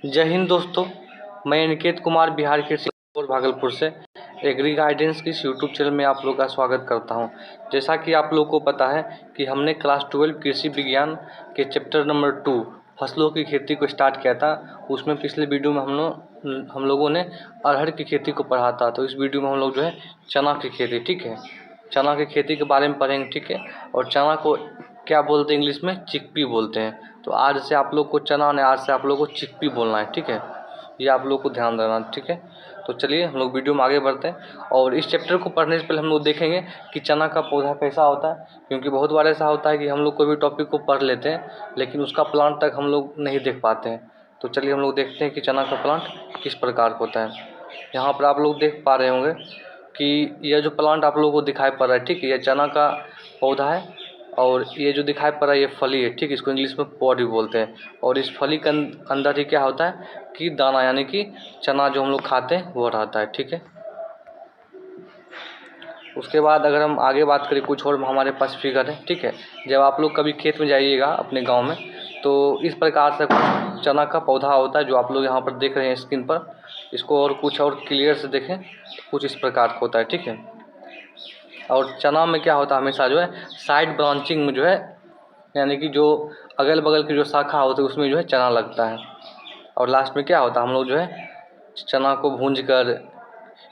जय हिंद दोस्तों, मैं अनिकेत कुमार बिहार कृषि और भागलपुर से एग्री गाइडेंस की इस यूट्यूब चैनल में आप लोग का स्वागत करता हूं। जैसा कि आप लोग को पता है कि हमने क्लास 12 कृषि विज्ञान के चैप्टर नंबर 2 फसलों की खेती को स्टार्ट किया था। उसमें पिछले वीडियो में हम लोगों ने अरहर की खेती को पढ़ा था। तो इस वीडियो में हम लोग जो है चना की खेती, ठीक है, चना की खेती के बारे में पढ़ेंगे, ठीक है। और चना को क्या बोलते हैं इंग्लिश में? चिकपी बोलते हैं। तो आज से आप लोग को चना ने आज से आप लोग को चिकपी बोलना है, ठीक है। ये आप लोग को ध्यान देना, ठीक है। तो चलिए हम लोग वीडियो में आगे बढ़ते हैं। और इस चैप्टर को पढ़ने से पहले हम लोग देखेंगे कि चना का पौधा कैसा होता है, क्योंकि बहुत बार ऐसा होता है कि हम लोग कोई भी टॉपिक को पढ़ लेते हैं लेकिन उसका प्लांट तक हम लोग नहीं देख पाते हैं। तो चलिए हम लोग देखते हैं कि चना का प्लांट किस प्रकार का होता है। यहाँ पर आप लोग देख पा रहे होंगे कि यह जो प्लांट आप लोगों को दिखाई पड़ रहा है, ठीक है, यह चना का पौधा है। और ये जो दिखाई पड़ रहा है ये फली है, ठीक, इसको इंग्लिश में पॉड भी बोलते हैं। और इस फली के अंदर ही क्या होता है कि दाना, यानी कि चना जो हम लोग खाते हैं वो रहता है, ठीक है। उसके बाद अगर हम आगे बात करें, कुछ और हमारे पास फिगर है, ठीक है। जब आप लोग कभी खेत में जाइएगा अपने गांव में, तो इस प्रकार से कुछ चना का पौधा होता है जो आप लोग यहाँ पर देख रहे हैं स्क्रीन पर। इसको और कुछ और क्लियर से देखें, कुछ इस प्रकार का होता है, ठीक है। और चना में क्या होता है, हमेशा जो है साइड ब्रांचिंग में जो है, यानी कि जो अगल बगल की जो शाखा होती है उसमें जो है चना लगता है। और लास्ट में क्या होता है, हम लोग जो है चना को भूंज कर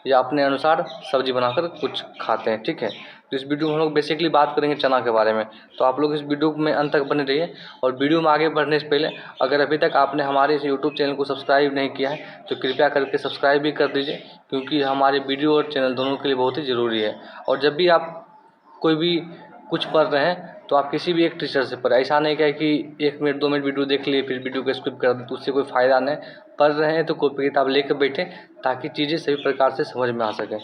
या अपने अनुसार सब्जी बनाकर कुछ खाते हैं, ठीक है। तो इस वीडियो में हम लोग बेसिकली बात करेंगे चना के बारे में। तो आप लोग इस वीडियो में अंत तक बने रहिए। और वीडियो में आगे बढ़ने से पहले अगर अभी तक आपने हमारे इस यूट्यूब चैनल को सब्सक्राइब नहीं किया है तो कृपया करके सब्सक्राइब भी कर दीजिए, क्योंकि हमारे वीडियो और चैनल दोनों के लिए बहुत ही ज़रूरी है। और जब भी आप कोई भी कुछ पढ़ रहे हैं तो आप किसी भी एक टीचर से पढ़ें। ऐसा नहीं क्या कि 1 मिनट 2 मिनट वीडियो देख लिए फिर वीडियो को स्किप कर दें, तो उससे कोई फ़ायदा नहीं। पढ़ रहे हैं तो कॉपी किताब लेकर बैठें ताकि चीज़ें सही प्रकार से समझ में आ सकें।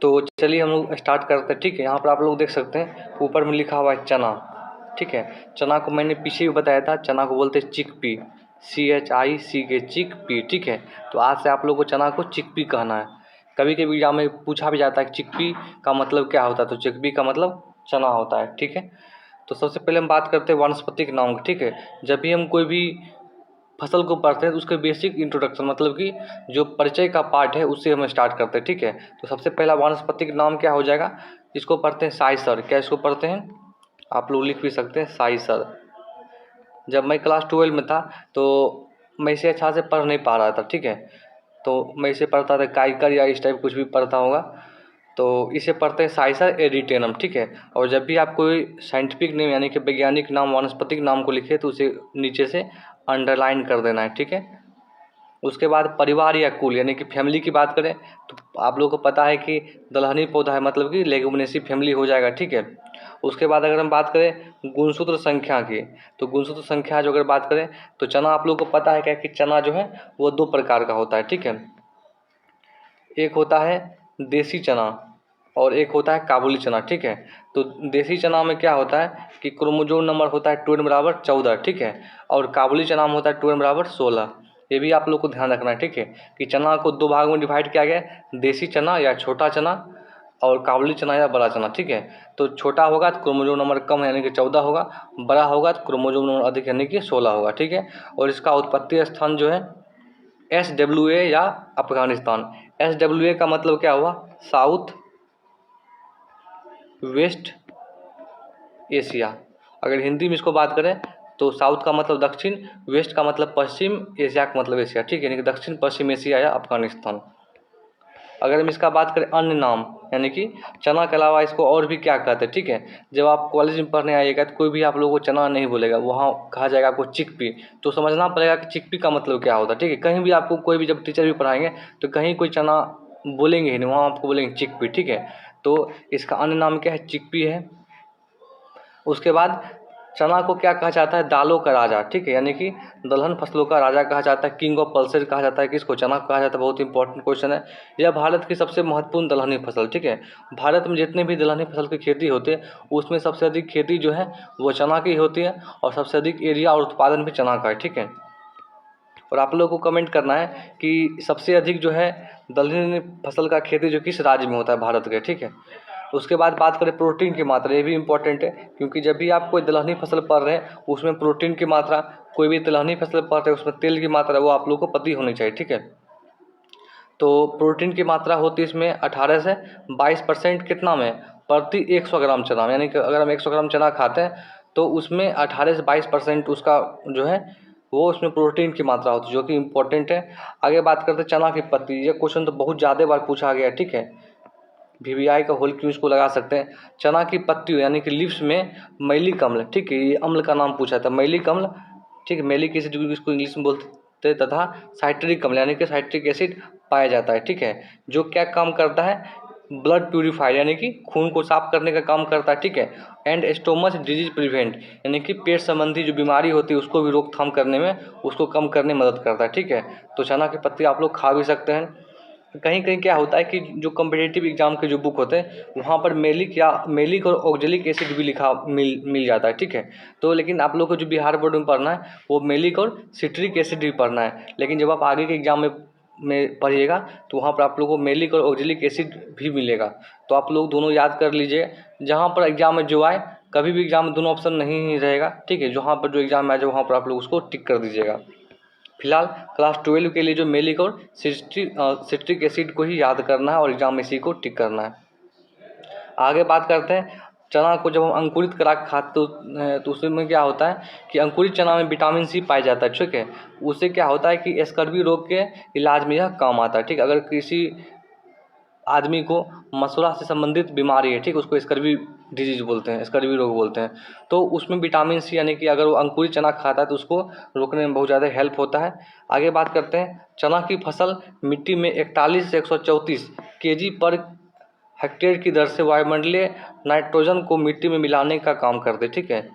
तो चलिए हम लोग स्टार्ट करते हैं, ठीक है। यहाँ पर आप लोग देख सकते हैं ऊपर में लिखा हुआ है चना, ठीक है। चना को मैंने पीछे भी बताया था, चना को बोलते हैं चिकपी, CHIC चिकपी, ठीक है। तो आज से आप लोग को चना को चिकपी कहना है। कभी कभी एग्जाम में पूछा भी जाता है कि चिकपी का मतलब क्या होता है, तो चिकपी का मतलब चना होता है, ठीक है। तो सबसे पहले हम बात करते हैं वानस्पतिक नाम की, ठीक है। जब भी हम कोई भी फसल को पढ़ते हैं तो उसके बेसिक इंट्रोडक्शन, मतलब कि जो परिचय का पार्ट है उससे हम स्टार्ट करते हैं, ठीक है। तो सबसे पहला वानस्पतिक नाम क्या हो जाएगा, इसको पढ़ते हैं साइसर। क्या इसको पढ़ते हैं, आप लोग लिख भी सकते हैं साइसर। जब मैं क्लास 12 में था तो मैं इसे अच्छा से पढ़ नहीं पा रहा था, ठीक है। तो मैं इसे पढ़ता था काइकर या इस टाइप कुछ भी पढ़ता होगा। तो इसे पढ़ते हैं साइसर एरिटेनम, ठीक है। और जब भी आप कोई साइंटिफिक नेम यानी कि वैज्ञानिक नाम वानस्पतिक नाम को लिखे तो उसे नीचे से अंडरलाइन कर देना है, ठीक है। उसके बाद परिवार या कुल यानी कि फैमिली की बात करें तो आप लोगों को पता है कि दलहनी पौधा है, मतलब कि लेगुमिनेसी फैमिली हो जाएगा, ठीक है। उसके बाद अगर हम बात करें गुणसूत्र संख्या की, तो गुणसूत्र संख्या जो अगर बात करें तो चना आप लोगों को पता है क्या कि चना जो है वो 2 प्रकार का होता है, ठीक है। एक होता है देसी चना और एक होता है काबुली चना, ठीक है। तो देसी चना में क्या होता है कि क्रोमोसोम नंबर होता है 2n = 14, ठीक है। और काबुली चना में होता है 2n = 16। ये भी आप लोग को ध्यान रखना है, ठीक है, कि चना को 2 भाग में डिवाइड किया गया है, देसी चना या छोटा चना और काबुली चना या बड़ा चना, ठीक है। तो छोटा होगा तो क्रोमोसोम नंबर कम यानी कि 14 होगा, बड़ा होगा तो क्रोमोसोम नंबर अधिक यानी कि 16 होगा, ठीक है। और इसका उत्पत्ति स्थान जो है SWA या अफगानिस्तान। SWA का मतलब क्या हुआ, साउथ वेस्ट एशिया। अगर हिंदी में इसको बात करें तो साउथ का मतलब दक्षिण, वेस्ट का मतलब पश्चिम, एशिया का मतलब एशिया, ठीक है, यानी कि दक्षिण पश्चिम एशिया या अफगानिस्तान। अगर हम इसका बात करें अन्य नाम, यानी कि चना के अलावा इसको और भी क्या कहते हैं, ठीक है। जब आप कॉलेज में पढ़ने आइएगा तो कोई भी आप लोगों को चना नहीं बोलेगा, वहाँ कहा जाएगा आपको चिकपी। तो समझना पड़ेगा कि चिकपी का मतलब क्या होता है, ठीक है। कहीं भी आपको कोई भी जब टीचर भी पढ़ाएंगे तो कहीं कोई चना बोलेंगे ही नहीं, वहाँ आपको बोलेंगे चिकपी, ठीक है। तो इसका अन्य नाम क्या है, चिकपी है। उसके बाद चना को क्या कहा जाता है, दालों का राजा, ठीक है, यानी कि दलहन फसलों का राजा कहा जाता है, किंग ऑफ पल्सेस कहा जाता है। किसको, चना को कहा जाता है। बहुत इंपॉर्टेंट क्वेश्चन है। यह भारत की सबसे महत्वपूर्ण दलहनी फसल, ठीक है। भारत में जितने भी दलहनी फसल की खेती होती है उसमें सबसे अधिक खेती जो है वो चना की होती है और सबसे अधिक एरिया और उत्पादन भी चना का है, ठीक है। और आप लोगों को कमेंट करना है कि सबसे अधिक जो है दलहनी फसल का खेती जो किस राज्य में होता है भारत के, ठीक है। उसके बाद बात करें प्रोटीन की मात्रा, ये भी इम्पोर्टेंट है, क्योंकि जब भी आप कोई दलहनी फसल पा रहे हैं उसमें प्रोटीन की मात्रा, कोई भी तिलहनी फसल पा रहे हैं उसमें तेल की मात्रा, वो आप लोगों को पता ही होनी चाहिए, ठीक है। तो प्रोटीन की मात्रा होती है इसमें 18 से 22% कितना में, प्रति 100 ग्राम चना में, यानी कि अगर हम 100 ग्राम चना खाते हैं तो उसमें 18 से 22% उसका जो है वो उसमें प्रोटीन की मात्रा होती है, जो कि इम्पोर्टेंट है। आगे बात करते हैं चना की पत्ती, ये क्वेश्चन तो बहुत ज़्यादा बार पूछा गया, ठीक है। VVI का होल क्यों इसको लगा सकते हैं। चना की पत्ती यानी कि लिप्स में मैलिक अम्ल, ठीक है, ये अम्ल का नाम पूछा था, मैलिक अम्ल, ठीक है, मैलिक एसिड इसको इंग्लिश में बोलते हैं, तथा साइट्रिक अम्ल यानी कि साइट्रिक एसिड पाया जाता है, ठीक है, जो क्या काम करता है, ब्लड प्यूरीफायर यानी कि खून को साफ करने का काम करता है, ठीक है, एंड स्टोमच डिजीज प्रिवेंट यानी कि पेट संबंधी जो बीमारी होती है उसको भी रोकथाम करने में, उसको कम करने में मदद करता है, ठीक है। तो चना की पत्ती आप लोग खा भी सकते हैं। कहीं कहीं क्या होता है कि जो कम्पिटिटिव एग्जाम के जो बुक होते हैं वहाँ पर मेलिक और ऑक्जेलिक एसिड भी लिखा मिल जाता है, ठीक है। तो लेकिन आप लोग को जो बिहार बोर्ड में पढ़ना है वो मेलिक और सिट्रिक एसिड भी पढ़ना है, लेकिन जब आप आगे के एग्जाम में पढ़िएगा तो वहाँ पर आप लोगों को मेलिक और ऑक्जेलिक एसिड भी मिलेगा। तो आप लोग दोनों याद कर लीजिए, जहाँ पर एग्जाम में जो आए, कभी भी एग्जाम में दोनों ऑप्शन नहीं ही रहेगा, ठीक है, जहाँ पर जो एग्जाम में आ जाए वहाँ पर आप लोग उसको टिक कर दीजिएगा। फिलहाल क्लास 12 के लिए जो मेलिक और सिट्रिक एसिड को ही याद करना है और एग्जाम में इसी को टिक करना है। आगे बात करते हैं, चना को जब हम अंकुरित करा के खाते तो उसमें क्या होता है कि अंकुरित चना में विटामिन सी पाया जाता है, ठीक है। उससे क्या होता है कि स्कर्वी रोग के इलाज में यह काम आता है, ठीक। अगर किसी आदमी को मसूड़ा से संबंधित बीमारी है, ठीक, उसको स्कर्वी डिजीज बोलते हैं, स्कर्वी रोग बोलते हैं, तो उसमें विटामिन सी यानी कि अगर वो अंकुरित चना खाता है तो उसको रोकने में बहुत ज़्यादा हेल्प होता है। आगे बात करते हैं, चना की फसल मिट्टी में 41 से 134 kg पर हेक्टेयर की दर से वायुमंडलीय नाइट्रोजन को मिट्टी में मिलाने का काम करते, ठीक है।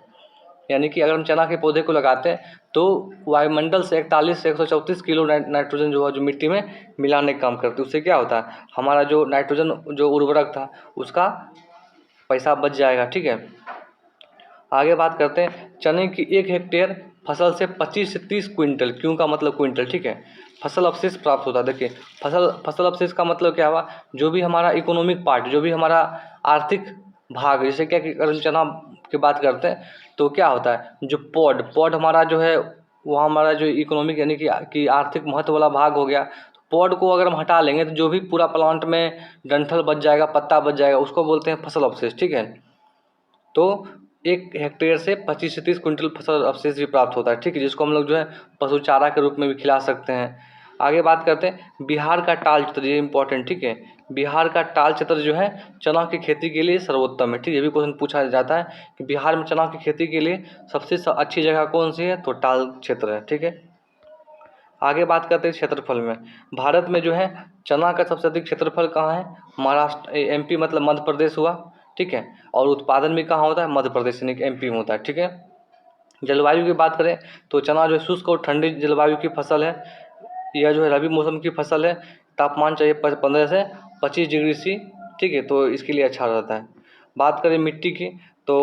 यानी कि अगर हम चना के पौधे को लगाते हैं तो वायुमंडल से 41 से 134 किलो नाइट्रोजन जो है जो मिट्टी में मिलाने का काम करते हैं। उससे क्या होता है, हमारा जो नाइट्रोजन जो उर्वरक था उसका पैसा बच जाएगा, ठीक है। आगे बात करते हैं, चने की 1 हेक्टेयर फसल से 25 से 30 क्विंटल, क्यों का मतलब क्विंटल, ठीक है, फसल अवशेष प्राप्त होता है। देखिए फसल अवशेष का मतलब क्या हुआ, जो भी हमारा इकोनॉमिक पार्ट, जो भी हमारा आर्थिक भाग, जैसे क्या कि अगर हम चना की बात करते हैं तो क्या होता है, जो पॉड हमारा जो है वो हमारा जो इकोनॉमिक यानी कि आर्थिक महत्व वाला भाग हो गया। पॉड को अगर हम हटा लेंगे तो जो भी पूरा प्लांट में डंठल बच जाएगा, पत्ता बच जाएगा, उसको बोलते हैं फसल अवशेष, ठीक है। तो 1 हेक्टेयर से 25 से 30 क्विंटल फसल अवशेष भी प्राप्त होता है, ठीक है, जिसको हम लोग जो है पशु चारा के रूप में भी खिला सकते हैं। आगे बात करते हैं बिहार का टाल क्षेत्र, ये इंपॉर्टेंट, ठीक है, बिहार का टाल क्षेत्र जो है चना की खेती के लिए सर्वोत्तम है, ठीक है, ये भी क्वेश्चन पूछा जाता है कि बिहार में चना की खेती के लिए सबसे अच्छी जगह कौन सी है, तो टाल क्षेत्र है, ठीक है। आगे बात करते हैं क्षेत्रफल में, भारत में जो है चना का सबसे अधिक क्षेत्रफल कहाँ है, महाराष्ट्र, MP मतलब मध्य प्रदेश हुआ, ठीक है, और उत्पादन भी कहाँ होता है, मध्य प्रदेश यानी कि MP में होता है, ठीक है। जलवायु की बात करें तो चना जो है शुष्क और ठंडी जलवायु की फसल है, यह जो है रबी मौसम की फसल है, तापमान चाहिए 15 से 25 डिग्री सी, ठीक है, तो इसके लिए अच्छा रहता है। बात करें मिट्टी की तो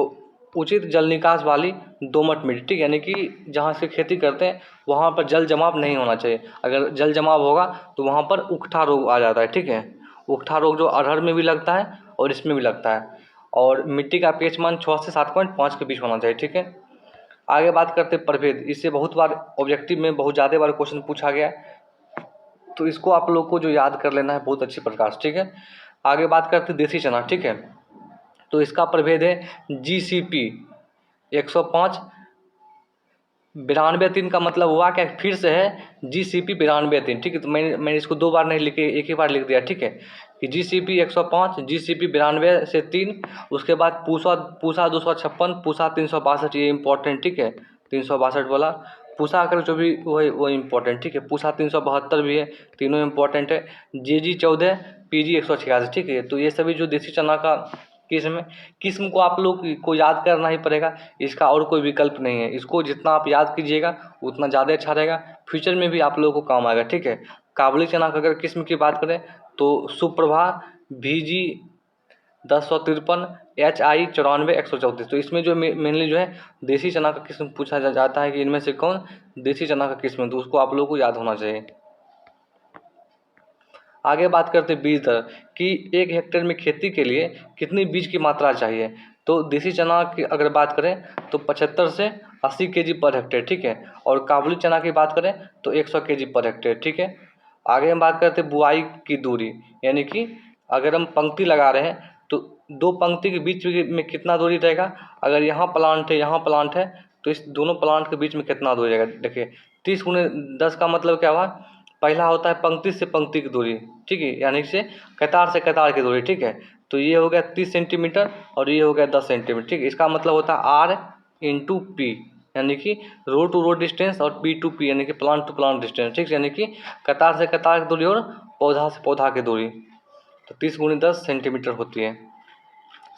उचित जल निकास वाली दोमट मिट्टी, ठीक, यानी कि जहाँ से खेती करते हैं वहाँ पर जल जमाव नहीं होना चाहिए, अगर जल जमाव होगा तो वहाँ पर उकठा रोग आ जाता है, ठीक है। उकठा रोग जो अरहर में भी लगता है और इसमें भी लगता है, और मिट्टी का pH मान 6 से 7.5 के बीच होना चाहिए, ठीक है। आगे बात करते हैं प्रभेद, इससे बहुत बार ऑब्जेक्टिव में बहुत ज़्यादा बार क्वेश्चन पूछा गया है, तो इसको आप लोग को जो याद कर लेना है बहुत अच्छी प्रकार से, ठीक है। आगे बात करते हैं देसी चना, ठीक है, तो इसका प्रभेद है GCP 105 92 का मतलब हुआ क्या, फिर से है GCP 92, ठीक है, तो मैंने इसको 2 बार नहीं लिखे, एक ही बार लिख दिया, ठीक है, कि GCP 105 GCP 92 से 3, उसके बाद पूसा 256, पूसा 362, ये इंपॉर्टेंट, ठीक है, 362 वाला पूसा अगर जो भी वो इंपॉर्टेंट, ठीक है, पूसा 372 भी है, तीनों इंपॉर्टेंट है। JG 14 PG 186, ठीक है, तो ये सभी जो देसी चना का किस्म को आप लोग को याद करना ही पड़ेगा, इसका और कोई विकल्प नहीं है, इसको जितना आप याद कीजिएगा उतना ज़्यादा अच्छा रहेगा, फ्यूचर में भी आप लोगों को काम आएगा, ठीक है। काबुली चना का अगर किस्म की बात करें तो सुप्रभा VG 1053 HI 94 134, तो इसमें जो मेनली जो है देसी चना का किस्म पूछा जाता है कि इनमें से कौन देसी चना का किस्म है, तो उसको आप लोगों को याद होना चाहिए। आगे बात करते हैं बीज दर कि 1 हेक्टेयर में खेती के लिए कितनी बीज की मात्रा चाहिए। तो देसी चना की अगर बात करें तो 75 से 80 केजी पर हेक्टेयर, ठीक है। और काबुली चना की बात करें तो 100 केजी पर हेक्टेयर, ठीक है। आगे हम बात करते हैं बुआई की दूरी, यानी कि अगर हम पंक्ति लगा रहे हैं तो 2 पंक्ति के बीच में कितना दूरी रहेगा। अगर यहाँ प्लांट है तो इस दोनों प्लांट के बीच में कितना दूरी रहेगा। देखिए 30×10 का मतलब क्या हुआ, पहला होता है पंक्ति से पंक्ति की दूरी, ठीक है, यानी से कतार की दूरी, ठीक है। तो ये हो गया 30 सेंटीमीटर और ये हो गया 10 सेंटीमीटर, ठीक है। इसका मतलब होता है R/P, यानी कि रो टू रो डिस्टेंस और P टू P यानी कि प्लांट टू प्लांट डिस्टेंस, ठीक है। यानी कि कतार से कतार की दूरी और पौधा से पौधा की दूरी, तो 30×10 सेंटीमीटर होती है।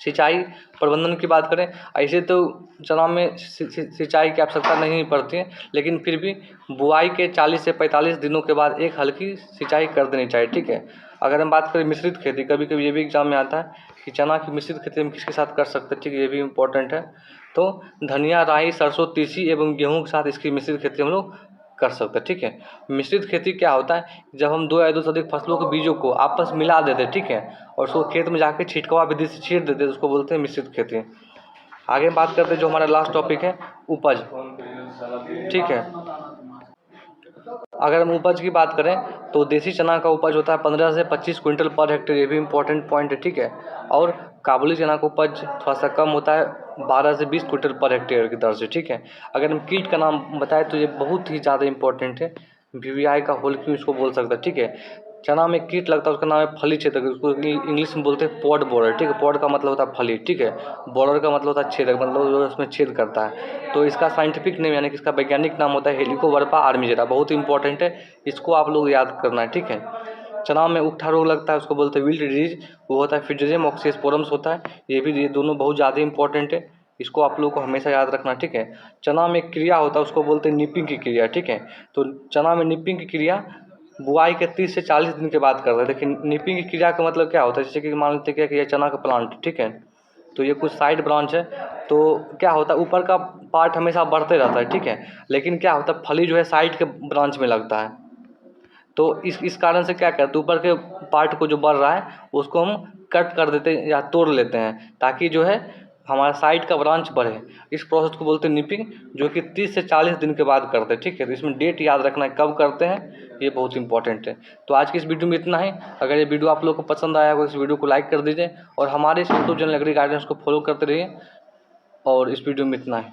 सिंचाई प्रबंधन की बात करें, ऐसे तो चना में सिंचाई की आवश्यकता नहीं पड़ती है, लेकिन फिर भी बुआई के 40 से 45 दिनों के बाद एक हल्की सिंचाई कर देनी चाहिए, ठीक है। अगर हम बात करें मिश्रित खेती, कभी कभी ये भी एग्जाम में आता है कि चना की मिश्रित खेती हम किसके साथ कर सकते हैं, ठीक है, ये भी इम्पोर्टेंट है। तो धनिया, राई, सरसों, तीसी एवं गेहूँ के साथ इसकी मिश्रित खेती हम लोग कर सकते हैं, ठीक है। मिश्रित खेती क्या होता है, जब हम 2 या 2 से अधिक फसलों के बीजों को आपस में मिला देते हैं, ठीक है, और उसको खेत में जाके छिटकवा विधि से छींट देते हैं, उसको बोलते हैं मिश्रित खेती। आगे बात करते हैं जो हमारा लास्ट टॉपिक है, उपज, ठीक है। अगर हम उपज की बात करें तो देसी चना का उपज होता है 15 से 25 क्विंटल पर हेक्टेयर, ये भी इंपॉर्टेंट पॉइंट है, ठीक है। और काबुली चना का उपज थोड़ा सा कम होता है 12 से 20 क्विंटल पर हेक्टेयर की दर से, ठीक है। अगर हम कीट का नाम बताएं तो ये बहुत ही ज़्यादा इंपॉर्टेंट है, VVI का होल क्यों इसको बोल सकते हैं, ठीक है। चना में कीट लगता है उसका नाम है फली छेदक, उसको इंग्लिश में बोलते हैं पॉड बोरर, ठीक है। पॉड का मतलब होता है फली, ठीक है। बोरर का मतलब होता है छेदक, मतलब जो उसमें छेद करता है। तो इसका साइंटिफिक नेम यानी कि इसका वैज्ञानिक नाम होता है हेलिकोवर्पा आर्मीजेरा, बहुत इंपॉर्टेंट है, इसको आप लोग याद करना है, ठीक है। चना में उकठा रोग लगता है, उसको बोलते हैं विल्ट डिजीज, वो होता है फिड्रिजियम ऑक्सीस्पोरम्स होता है, ये दोनों बहुत ज़्यादा इंपॉर्टेंट है, इसको आप लोग को हमेशा याद रखना, ठीक है। चना में क्रिया होता है, उसको बोलते हैं निपिंग की क्रिया, ठीक है। तो चना में निपिंग की क्रिया बुआई के 30 से 40 दिन के बाद कर रहे हैं। लेकिन निपिंग की क्रिया का मतलब क्या होता है, जैसे कि मान लेते हैं कि ये चना का प्लांट, ठीक है, तो ये कुछ साइड ब्रांच है, तो क्या होता है ऊपर का पार्ट हमेशा बढ़ते रहता है, ठीक है, लेकिन क्या होता है फली जो है साइड के ब्रांच में लगता है। तो इस कारण से क्या करते हैं, ऊपर के पार्ट को जो बढ़ रहा है उसको हम कट कर देते हैं या तोड़ लेते हैं, ताकि जो है हमारा साइड का ब्रांच बढ़े। इस प्रोसेस को बोलते हैं निपिंग, जो कि 30 से 40 दिन के बाद करते हैं, ठीक है। तो इसमें डेट याद रखना है कब करते हैं, ये बहुत इंपॉर्टेंट है। तो आज की इस वीडियो में इतना ही। अगर ये वीडियो आप लोग को पसंद आया हो इस वीडियो को लाइक कर दीजिए और हमारे इस यूट्यूब चैनल एग्री गाइडेंस को फॉलो करते रहिए। और इस वीडियो में इतना ही।